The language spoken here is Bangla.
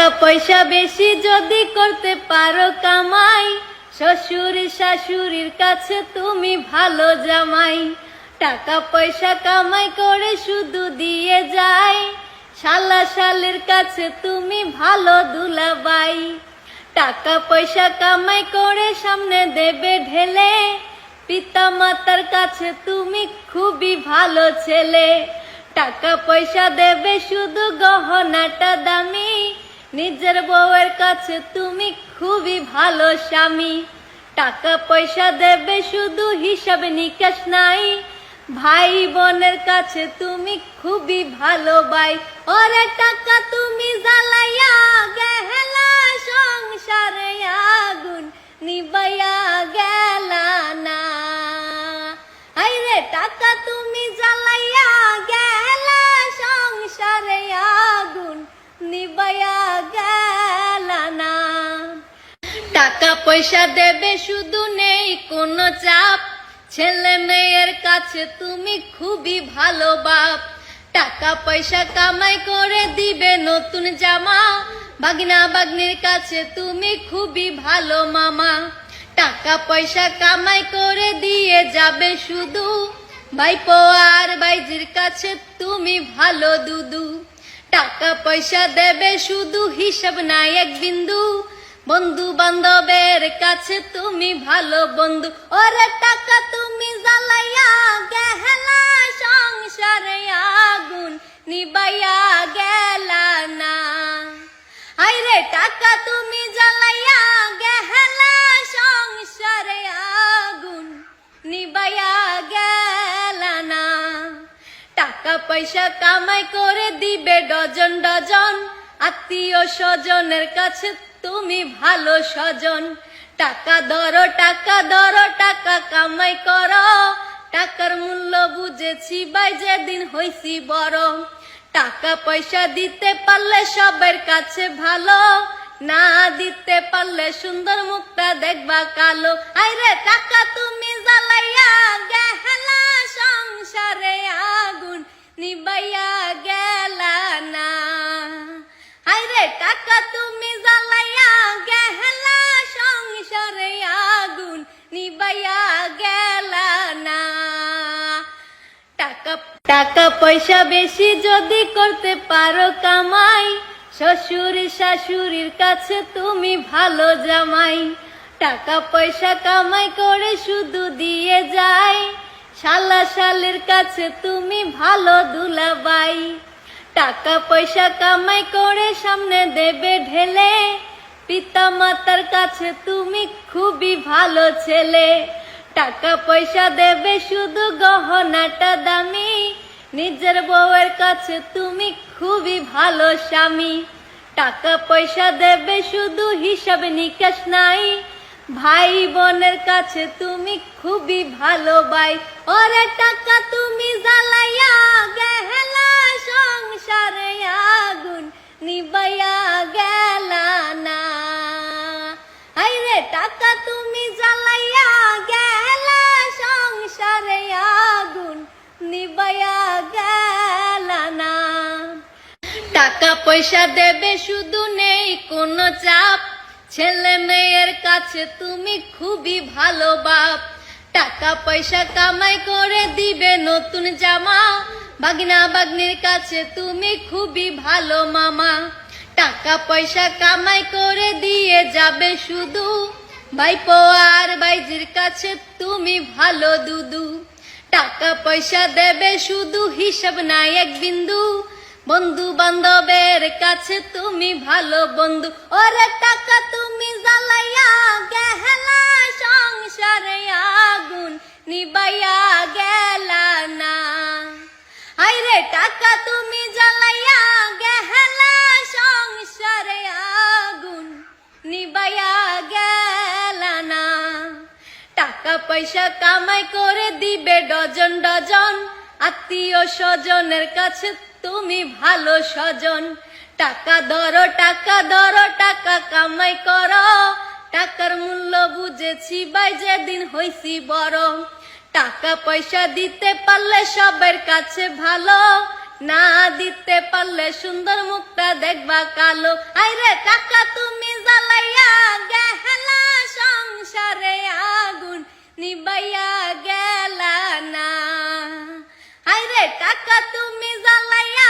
টাকা পয়সা বেশি যদি করতে পারো কামাই, শ্বশুর শাশুড়ির কাছে তুমি ভালো জামাই। টাকা পয়সা কামাই করে শুধু দিয়ে যায়, শালা শালির কাছে তুমি ভালো দুলাবাই। টাকা পয়সা কামাই করে সামনে দেবে ঢেলে, পিতা মাতার কাছে তুমি খুবই ভালো ছেলে। টাকা পয়সা দেবে শুধু গহনাটা দামি, নিজের বউয়ের কাছে তুমি খুবই ভালো স্বামী। টাকা পয়সা দেবে শুধু হিসাব নিকাশ নাই, ভাই বোনের কাছে তুমি খুবই ভালো ভাই। ওরে টাকা তুমি জ্বালাইয়া গেলা, সংসারে আগুন নিবাইয়া গেলা না। আইরে টাকা তুমি জ্বালাইয়া গেলা, সংসারে আগুন নিবাইয়া গেলা না। টাকা পয়সা দেবে শুধু নেই কোনো চাপ, ছেলে মেয়ের কাছে তুমি খুবই ভালো বাপ। টাকা পয়সা কামাই করে দিবে নতুন জামা, ভাগনা ভাগ্নির কাছে তুমি খুবই ভালো মামা। টাকা পয়সা কামাই করে দিয়ে যাবে শুধু, ভাইপো আর ভাইজির কাছে তুমি ভালো দুদু। টাকা পয়সা দেবে শুধু হিসাব নাই এক বিন্দু, বন্ধু বান্ধবের কাছে তুমি ভালো বন্ধু। ওরে টাকা তুমি জ্বালাইয়া গেলা, সংসারে আগুন নিবাইয়া গেলা না। আইরে টাকা তুমি জ্বালাইয়া গেলা, সংসারে আগুন নিবাইয়া গেলা না। টাকা পয়সা কামাই করে দিবে ডজন ডজন, আত্মীয় স্বজনের কাছে তুমি ভালো স্বজন। টাকা ধরো টাকা ধরো, টাকা কামাই করো, টাকার মূল্য বুঝেছি ভাই যেদিন হইছি বড়। টাকা পয়সা দিতে পারলে সবার কাছে ভালো, না দিতে পারলে সুন্দর মুখটা দেখবা কালো। আইরে টাকা তুমি জ্বালাইয়া গেলা, সংসারে আগুন নিবাইয়া গেলা না। আইরে টাকা তুমি জ্বালাইয়া গেলা, সংসারে আগুন নিবাইয়া গেলা না। টাকা পয়সা বেশি যদি করতে পারো কামাই, শ্বশুর শাশুড়ির কাছে তুমি ভালো জামাই। টাকা পয়সা কামাই করে শুধু দিয়ে যায়, শালা শালির কাছে তুমি ভালো দুলাবাই। টাকা পয়সা কামাই করে সামনে দেবে ঢেলে, পিতা মাতার কাছে তুমি খুবই ভালো ছেলে। টাকা পয়সা দেবে শুধু গহনাটা দামি, নিজের বউয়ের কাছে তুমি খুবই ভালো স্বামী। টাকা পয়সা দেবে শুধু হিসাব নিকাশ নাই, ভাই বোনের কাছে তুমি খুবই ভালো ভাই। ওরে টাকা তুমি জ্বালাইয়া গেলা, সংসারে আগুন নিবাইয়া গেলা না। আইরে টাকা তুমি জ্বালাইয়া গেলা, সংসারে আগুন নিবাইয়া গেলা না। টাকা পয়সা দেবে শুধু নেই কোনো চাপ, ছেলে মেয়ের কাছে তুমি খুবই ভালো বাপ। টাকা পয়সা কামাই করে দিবে নতুন জামা, ভাগনা ভাগ্নির কাছে তুমি খুবই ভালো মামা। টাকা পয়সা কামাই করে দিয়ে যাবে শুধু, ভাইপো আর ভাইজির কাছে তুমি ভালো দুদু। টাকা পয়সা দেবে শুধু হিসাব নাই এক বিন্দু, বন্ধু বান্ধবের কাছে তুমি ভালো বন্ধু। ওরে টাকা তুমি জ্বালাইয়া গেলা, সংসারে আগুন নিবাইয়া গেলা না। আইরে টাকা তুমি জ্বালাইয়া গেলা, সংসারে আগুন নিবাইয়া গেলা না। টাকা পয়সা কামাই করে দিবে ডজন ডজন, আত্মীয় স্বজনের কাছে তুমি ভালো স্বজন। টাকা ধরো টাকা ধরো, টাকা কামাই করো, টাকার মূল্য বুঝেছি ভাই যেদিন হইছি বড়। টাকা পয়সা দিতে পারলে সবার কাছে ভালো, না দিতে পারলে সুন্দর মুখটা দেখবা কালো। আইরে টাকা তুমি জ্বালাইয়া গেলা সংসারে আগুন নিবাইয়া গেলা না। আইরে টাকা তুমি জ্বালাইয়া